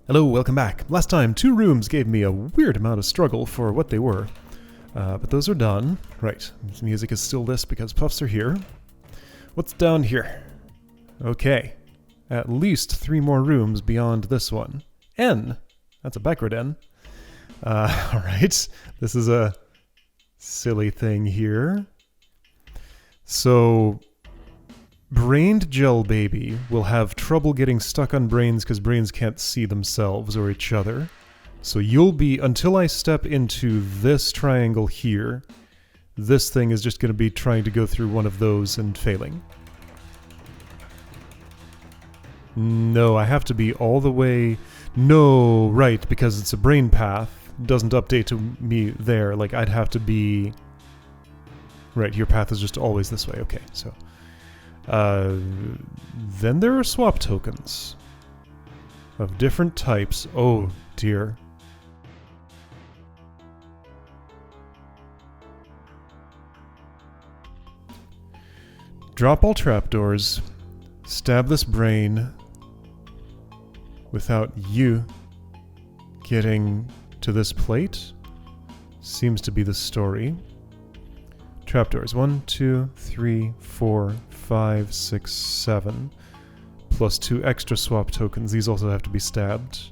Hello, welcome back. Last time, 2 rooms gave me a weird amount of struggle for what they were. But those are done. Right, music is still this because puffs are here. What's down here? Okay. At least 3 more rooms beyond this one. N! That's a backward N. Alright. This is a silly thing here. So, brained gel baby will have trouble getting stuck on brains because brains can't see themselves or each other. So you'll be, until I step into this triangle here, this thing is just going to be trying to go through one of those and failing. No, I have to be all the way... No, right, because it's a brain path. Doesn't update to me there. Like, I'd have to be... Right, your path is just always this way. Okay, so... then there are swap tokens. Of different types. Oh, dear. Drop all trapdoors. Stab this brain. Without you getting to this plate. Seems to be the story. Trapdoors. 1, 2, 3, 4, 5, 6, 7. Plus 2 extra swap tokens. These also have to be stabbed.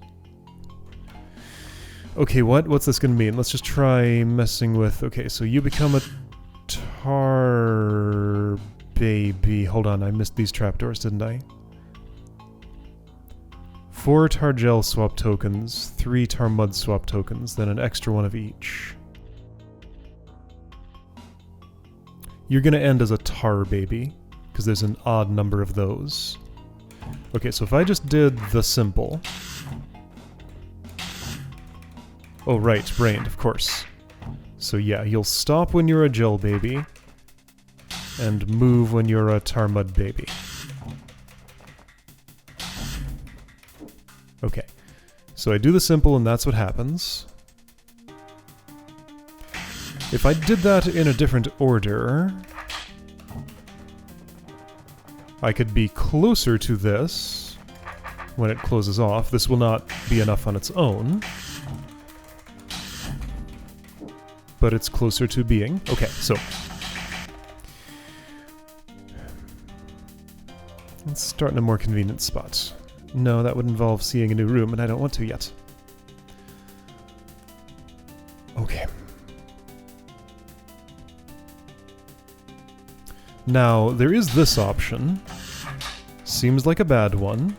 Okay, what's this gonna mean? Let's just try messing with... Okay, so you become a tar baby. Hold on, I missed these trapdoors, didn't I? 4 tar gel swap tokens, 3 tar mud swap tokens, then an extra one of each. You're gonna end as a tar baby, because there's an odd number of those. Okay, so if I just did the simple... Oh right, brained, of course. So yeah, you'll stop when you're a gel baby, and move when you're a tar mud baby. Okay, so I do the simple and that's what happens. If I did that in a different order, I could be closer to this when it closes off. This will not be enough on its own, but it's closer to being. Okay, so let's start in a more convenient spot. No, that would involve seeing a new room, and I don't want to yet. Okay. Now, there is this option. Seems like a bad one.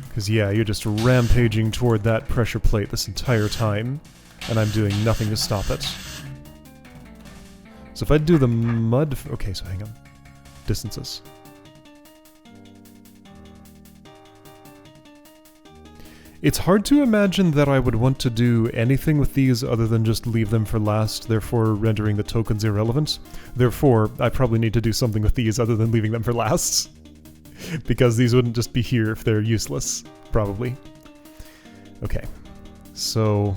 Because, yeah, you're just rampaging toward that pressure plate this entire time, and I'm doing nothing to stop it. So if I do the mud... Okay, so hang on. Distances. It's hard to imagine that I would want to do anything with these other than just leave them for last, therefore rendering the tokens irrelevant. Therefore, I probably need to do something with these other than leaving them for last. Because these wouldn't just be here if they're useless, probably. Okay, so...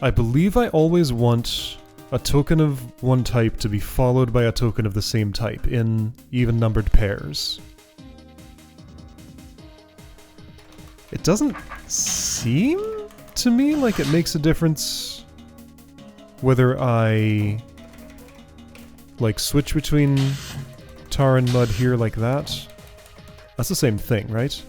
I believe I always want a token of one type to be followed by a token of the same type in even-numbered pairs. It doesn't seem to me like it makes a difference whether I like switch between tar and mud here like that. That's the same thing, right?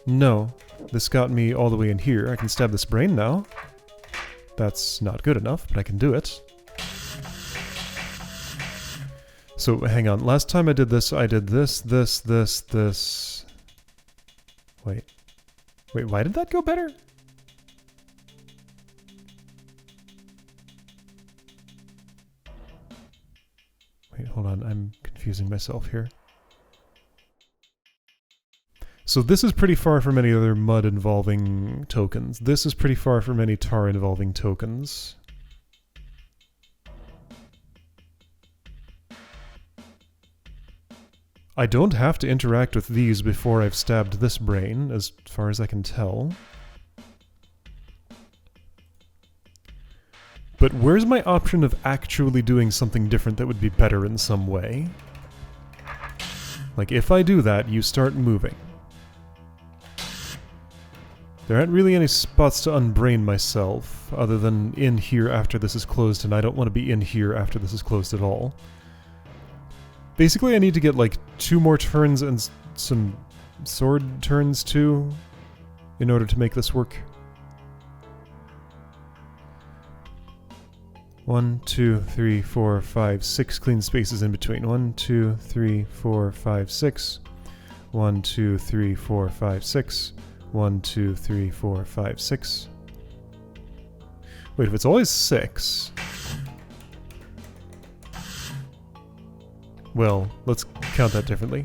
No, this got me all the way in here. I can stab this brain now. That's not good enough, but I can do it. So, hang on. Last time I did this, this. Wait. Wait, why did that go better? Wait, hold on. I'm confusing myself here. So this is pretty far from any other mud involving tokens. This is pretty far from any tar involving tokens. I don't have to interact with these before I've stabbed this brain, as far as I can tell. But where's my option of actually doing something different that would be better in some way? Like, if I do that, you start moving. There aren't really any spots to unbrain myself, other than in here after this is closed, and I don't want to be in here after this is closed at all. Basically, I need to get, like, 2 more turns and some sword turns, too, in order to make this work. 1, 2, 3, 4, 5, 6 clean spaces in between. 1, 2, 3, 4, 5, 6. 1, 2, 3, 4, 5, 6. 1, 2, 3, 4, 5, 6. Wait, if it's always 6... Well, let's count that differently.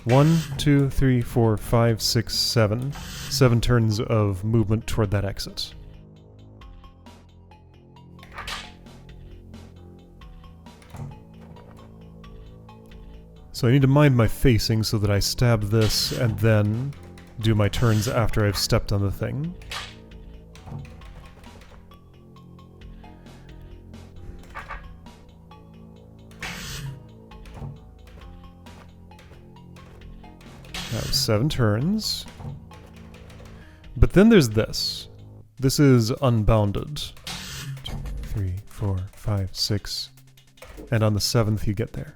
1, 2, 3, 4, 5, 6, 7. 7 turns of movement toward that exit. So I need to mind my facing so that I stab this and then do my turns after I've stepped on the thing. That was 7 turns. But then there's this. This is unbounded. 2, 3, 4, 5, 6. And on the 7th you get there.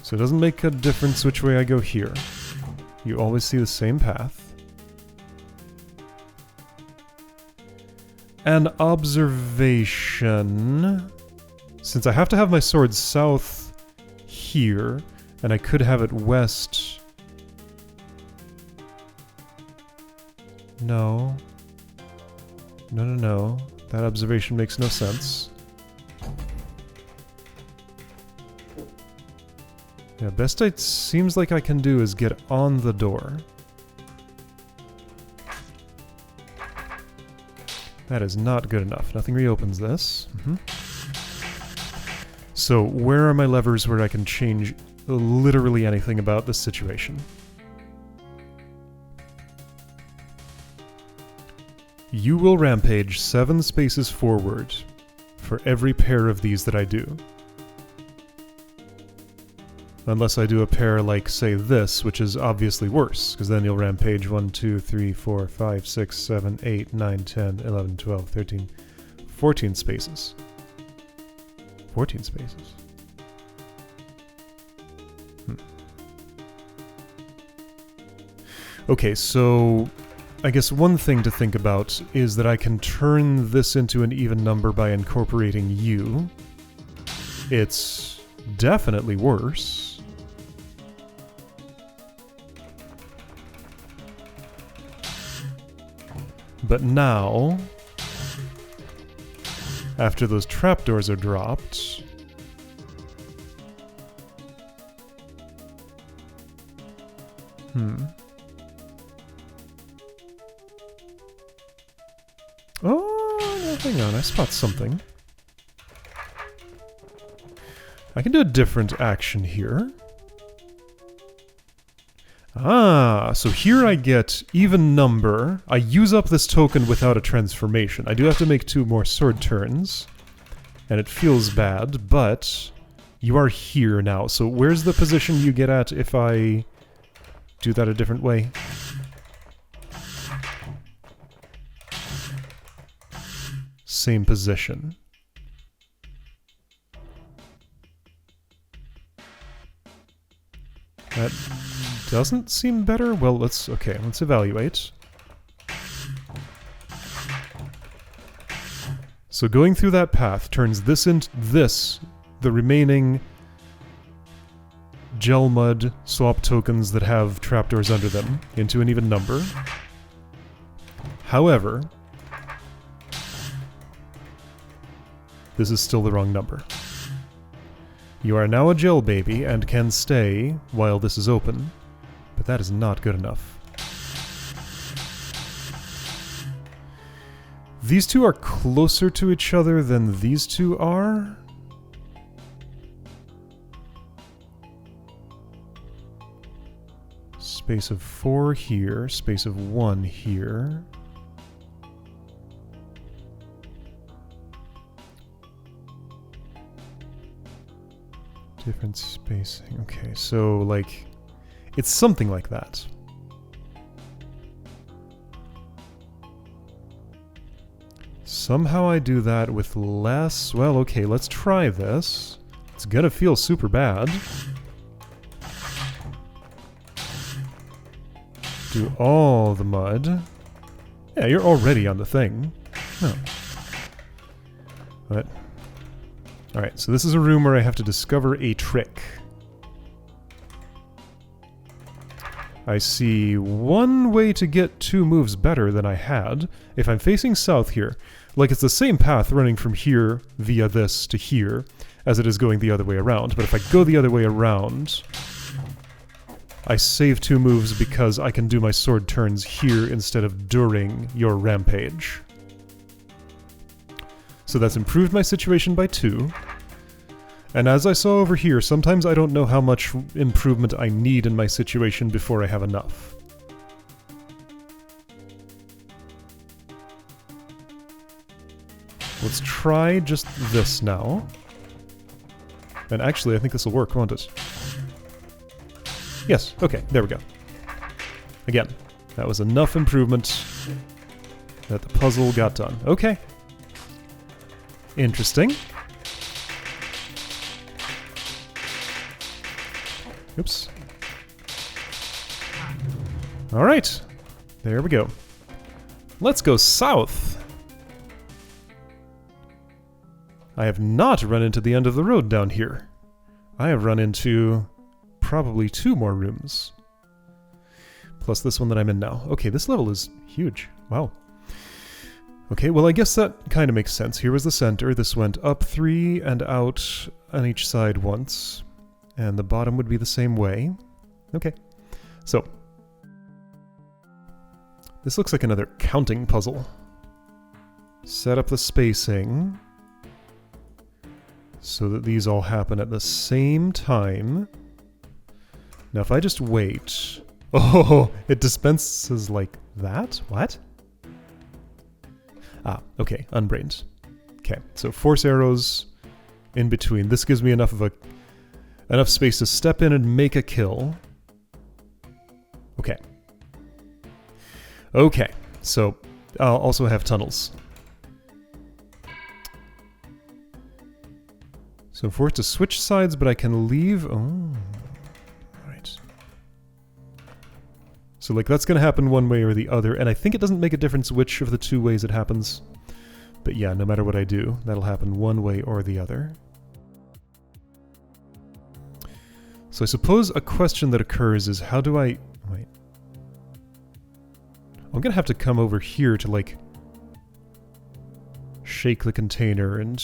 So it doesn't make a difference which way I go here. You always see the same path. An observation. Since I have to have my sword south here, and I could have it west... No. No, no, no. That observation makes no sense. Yeah, best it seems like I can do is get on the door. That is not good enough. Nothing reopens this. So, where are my levers where I can change literally anything about this situation? You will rampage 7 spaces forward for every pair of these that I do. Unless I do a pair like, say, this, which is obviously worse, because then you'll rampage 1, 2, 3, 4, 5, 6, 7, 8, 9, 10, 11, 12, 13, 14 spaces. 14 spaces. Okay, so I guess one thing to think about is that I can turn this into an even number by incorporating you. It's definitely worse. But now, after those trapdoors are dropped, Oh, hang on, I spot something. I can do a different action here. Ah, so here I get even number. I use up this token without a transformation. I do have to make 2 more sword turns, and it feels bad, but you are here now. So where's the position you get at if I do that a different way? Same position. That doesn't seem better? Well, let's evaluate. So going through that path turns this into this, the remaining gel mud swap tokens that have trapdoors under them, into an even number. However, this is still the wrong number. You are now a gel baby and can stay while this is open, but that is not good enough. These two are closer to each other than these two are. space of 4 here, space of 1 here. Different spacing. Okay, so like, it's something like that. Somehow I do that with less... Well, okay, let's try this. It's gonna feel super bad. Do all the mud. Yeah, you're already on the thing. Oh. What? Alright, so this is a room where I have to discover a trick. I see one way to get 2 moves better than I had. If I'm facing south here, like it's the same path running from here via this to here as it is going the other way around. But if I go the other way around, I save 2 moves because I can do my sword turns here instead of during your rampage. So that's improved my situation by 2. And as I saw over here, sometimes I don't know how much improvement I need in my situation before I have enough. Let's try just this now. And actually, I think this will work, won't it? Yes, okay, there we go. Again, that was enough improvement that the puzzle got done. Okay. Interesting. Oops. Alright. There we go. Let's go south. I have not run into the end of the road down here. I have run into probably 2 more rooms. Plus this one that I'm in now. Okay, this level is huge. Wow. Okay, well I guess that kind of makes sense. Here was the center. This went up 3 and out on each side once. And the bottom would be the same way. Okay. So. This looks like another counting puzzle. Set up the spacing so that these all happen at the same time. Now if I just wait... Oh, it dispenses like that? What? Ah, okay, unbrained. Okay, so force arrows in between. This gives me enough space to step in and make a kill. Okay. Okay, so I'll also have tunnels. So I'm forced to switch sides, but I can leave... Oh, right. So like that's gonna happen one way or the other, and I think it doesn't make a difference which of the 2 ways it happens. But yeah, no matter what I do, that'll happen one way or the other. So I suppose a question that occurs is how do I... Wait. I'm gonna have to come over here to like... shake the container and...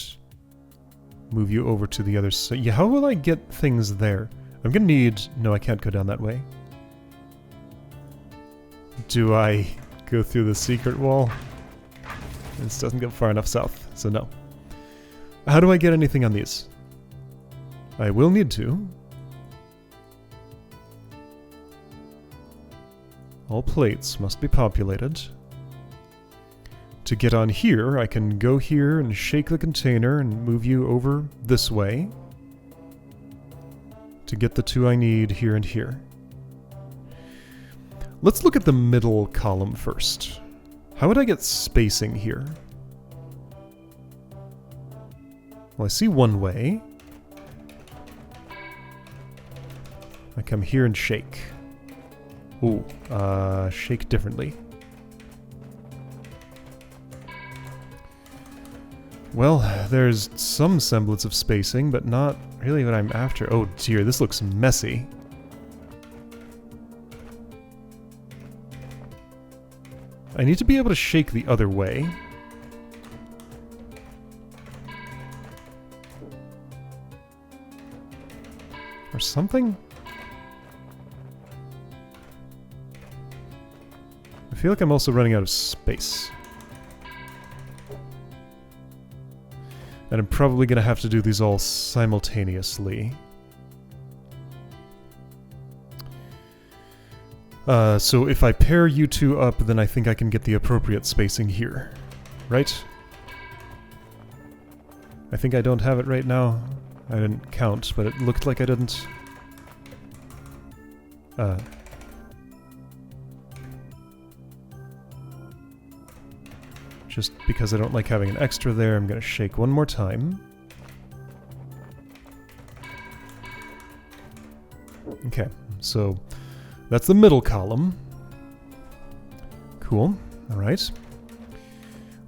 move you over to the other side. Yeah, how will I get things there? I'm gonna need... No, I can't go down that way. Do I go through the secret wall? This doesn't go far enough south, so no. How do I get anything on these? I will need to. All plates must be populated. To get on here, I can go here and shake the container and move you over this way to get the 2 I need here and here. Let's look at the middle column first. How would I get spacing here? Well, I see one way. I come here and shake. Ooh, shake differently. Well, there's some semblance of spacing, but not really what I'm after. Oh dear, this looks messy. I need to be able to shake the other way. Or something? I feel like I'm also running out of space. And I'm probably gonna have to do these all simultaneously. So if I pair you two up, then I think I can get the appropriate spacing here. Right? I think I don't have it right now. I didn't count, but it looked like I didn't. Just because I don't like having an extra there, I'm gonna shake one more time. Okay, so that's the middle column. Cool, alright.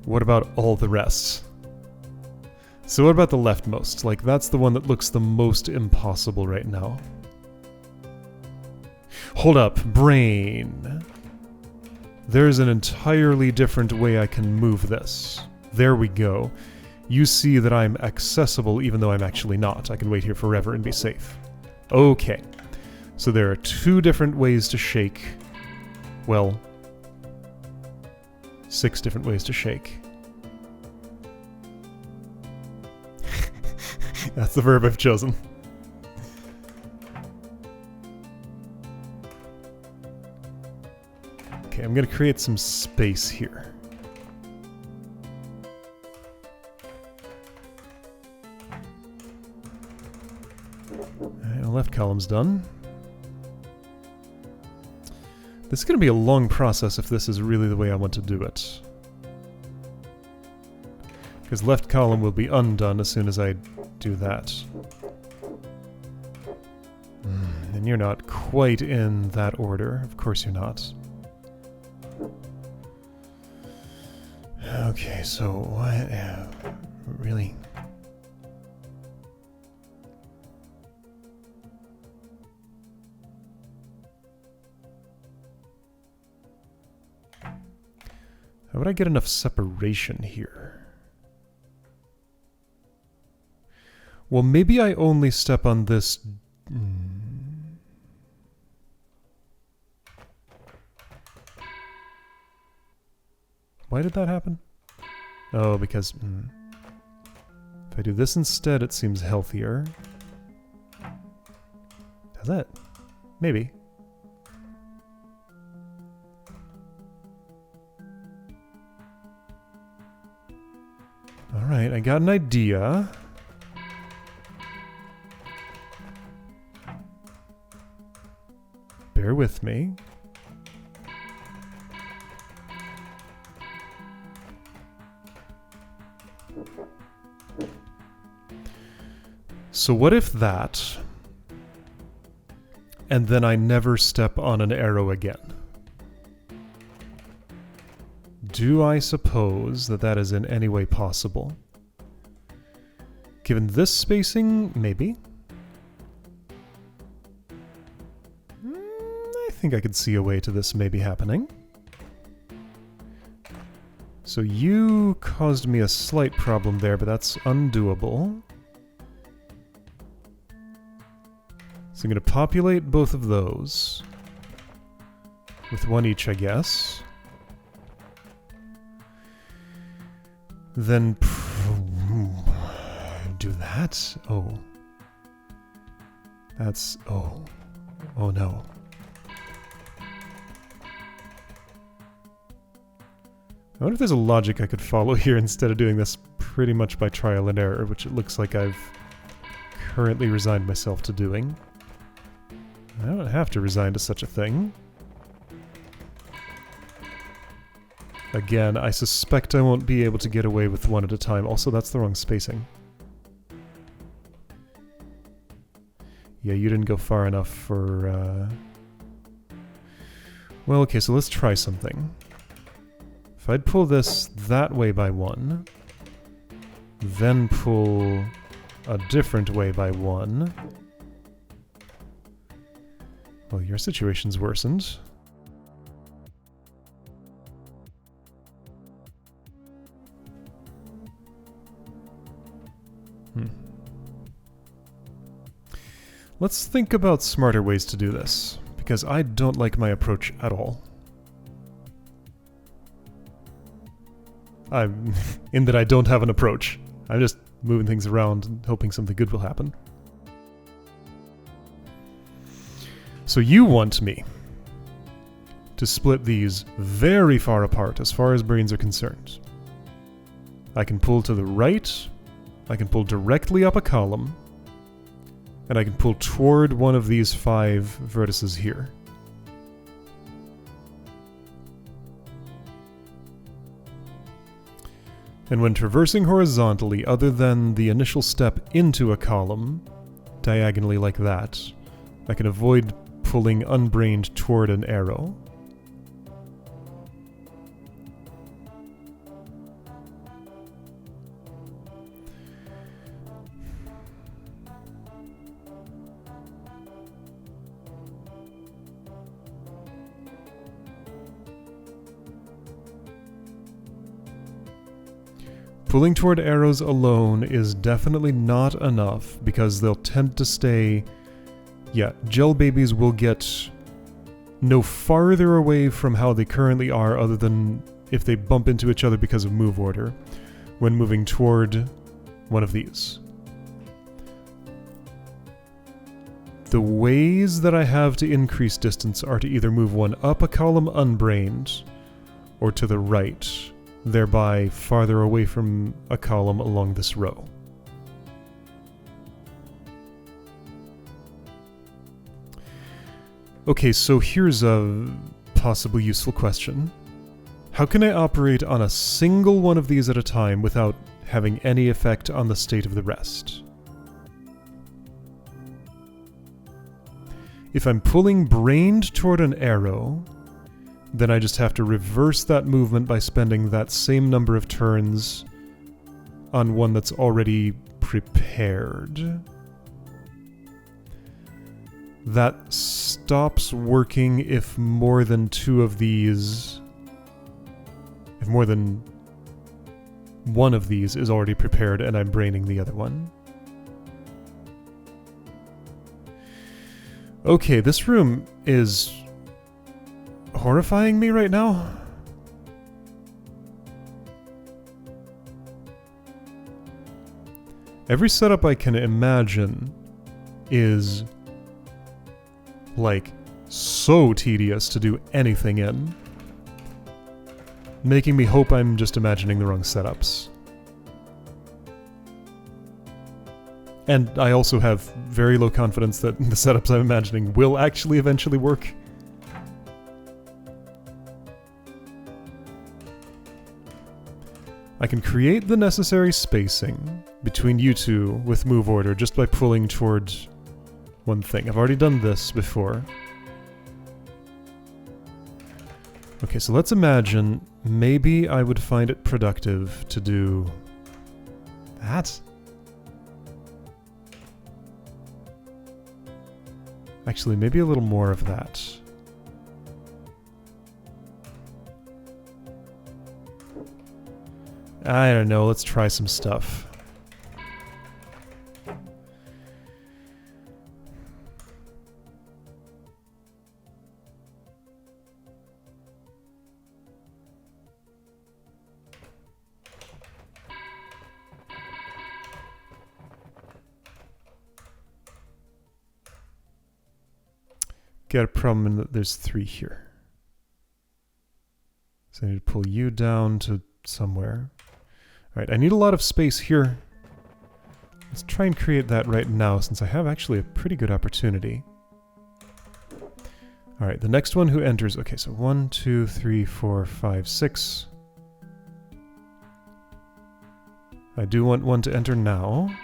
What about all the rest? So what about the leftmost? Like, that's the one that looks the most impossible right now. Hold up, brain. There's an entirely different way I can move this. There we go. You see that I'm accessible even though I'm actually not. I can wait here forever and be safe. Okay. So there are two different ways to shake. Well, 6 different ways to shake. That's the verb I've chosen. Okay, I'm gonna create some space here. Alright, the left column's done. This is gonna be a long process if this is really the way I want to do it. Because left column will be undone as soon as I do that. And you're not quite in that order. Of course you're not. Okay, so what? Really? How would I get enough separation here? Well, maybe I only step on this... Why did that happen? Oh, because... If I do this instead, it seems healthier. Does it? Maybe. Alright, I got an idea. Bear with me. So what if that, and then I never step on an arrow again? Do I suppose that that is in any way possible? Given this spacing, maybe. I think I could see a way to this maybe happening. So you caused me a slight problem there, but that's undoable. So I'm going to populate both of those. With one each, I guess. Then... do that? Oh. That's... oh. Oh no. I wonder if there's a logic I could follow here instead of doing this pretty much by trial and error, which it looks like I've currently resigned myself to doing. I don't have to resign to such a thing. Again, I suspect I won't be able to get away with one at a time. Also, that's the wrong spacing. Yeah, you didn't go far enough for... Well, okay, so let's try something. If I'd pull this that way by 1, then pull a different way by 1... Well, your situation's worsened. Let's think about smarter ways to do this, because I don't like my approach at all. I'm in that I don't have an approach. I'm just moving things around and hoping something good will happen. So you want me to split these very far apart as far as brains are concerned. I can pull to the right, I can pull directly up a column, and I can pull toward one of these 5 vertices here. And when traversing horizontally, other than the initial step into a column, diagonally like that, I can avoid pulling unbrained toward an arrow. Pulling toward arrows alone is definitely not enough because they'll tend to stay... Yeah, gel babies will get no farther away from how they currently are other than if they bump into each other because of move order when moving toward one of these. The ways that I have to increase distance are to either move one up a column unbrained or to the right, thereby farther away from a column along this row. Okay, so here's a possibly useful question. How can I operate on a single one of these at a time without having any effect on the state of the rest? If I'm pulling brained toward an arrow, then I just have to reverse that movement by spending that same number of turns on one that's already prepared. That stops working if more than 2 of these... If more than one of these is already prepared and I'm braining the other one. Okay, this room is horrifying me right now. Every setup I can imagine is like so tedious to do anything in, making me hope I'm just imagining the wrong setups. And I also have very low confidence that the setups I'm imagining will actually eventually work. I can create the necessary spacing between you two with move order just by pulling towards one thing. I've already done this before. Okay, so let's imagine maybe I would find it productive to do that. Actually, maybe a little more of that. I don't know, let's try some stuff. Got a problem in that there's 3 here. So I need to pull you down to somewhere. Alright, I need a lot of space here. Let's try and create that right now since I have actually a pretty good opportunity. Alright, the next one who enters... Okay, so 1, 2, 3, 4, 5, 6. I do want one to enter now.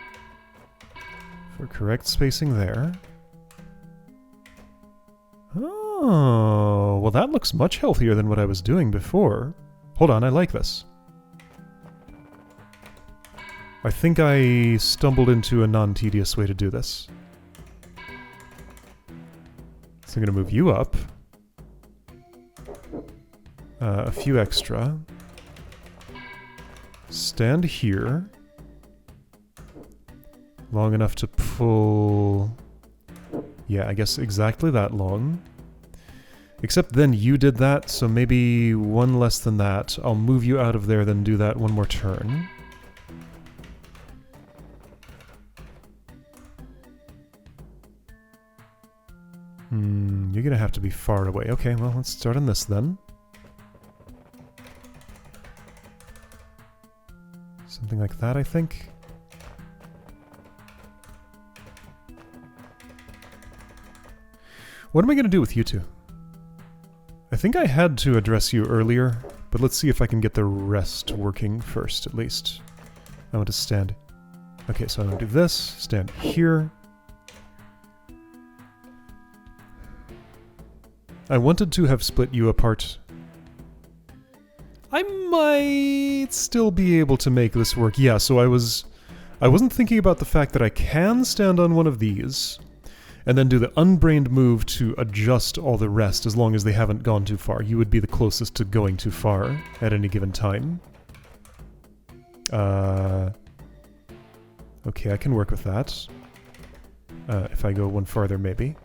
For correct spacing there. Oh, well that looks much healthier than what I was doing before. Hold on, I like this. I think I stumbled into a non-tedious way to do this. So I'm going to move you up. A few extra. Stand here. Long enough to pull... Yeah, I guess exactly that long. Except then you did that, so maybe one less than that. I'll move you out of there, then do that one more turn. You're gonna have to be far away. Okay, well, let's start on this then. Something like that, I think. What am I gonna do with you two? I think I had to address you earlier, but let's see if I can get the rest working first, at least. I want to stand... Okay, so I'm gonna do this, stand here. I wanted to have split you apart. I might still be able to make this work. Yeah, so I wasn't thinking about the fact that I can stand on one of these and then do the unbrained move to adjust all the rest as long as they haven't gone too far. You would be the closest to going too far at any given time. Okay, I can work with that. If I go one farther, maybe.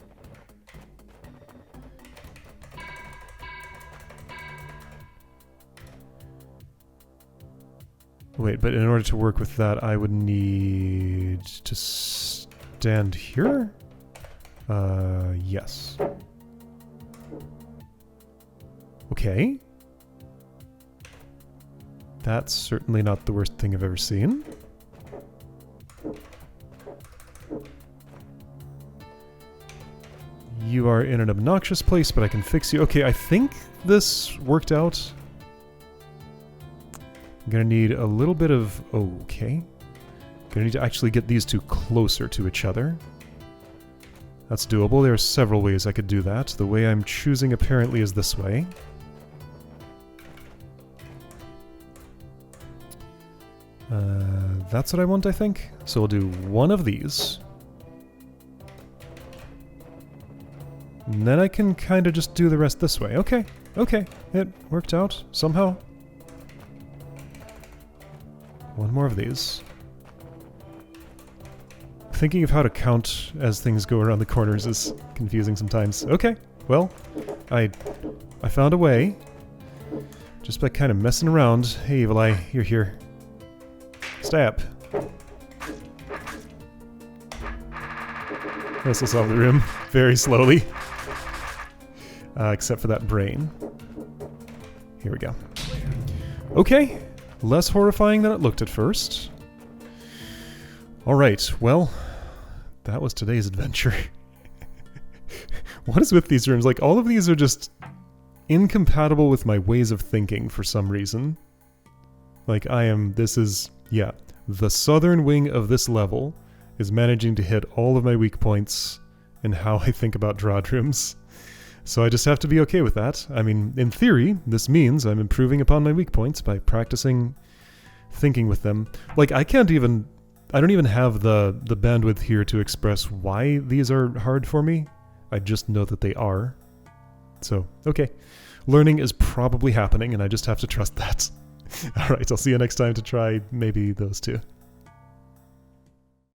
Wait, but in order to work with that, I would need to stand here? Yes. Okay. That's certainly not the worst thing I've ever seen. You are in an obnoxious place, but I can fix you. Okay, I think this worked out. I'm gonna need a little bit of... Okay. Gonna need to actually get these two closer to each other. That's doable. There are several ways I could do that. The way I'm choosing apparently is this way. That's what I want, I think. So we'll do one of these. And then I can kind of just do the rest this way. Okay, okay. It worked out somehow. One more of these. Thinking of how to count as things go around the corners is confusing sometimes. Okay, well, I found a way. Just by kind of messing around. Hey, Evil Eye, you're here. Stab. This will solve the room very slowly. Except for that brain. Here we go. Okay. Less horrifying than it looked at first. Alright, well, that was today's adventure. What is with these rooms? Like, all of these are just incompatible with my ways of thinking for some reason. Like, this is, yeah, the southern wing of this level is managing to hit all of my weak points in how I think about DROD rooms. So I just have to be okay with that. I mean, in theory, this means I'm improving upon my weak points by practicing thinking with them. Like, I don't even have the bandwidth here to express why these are hard for me. I just know that they are. So, okay. Learning is probably happening, and I just have to trust that. Alright, I'll see you next time to try maybe those two.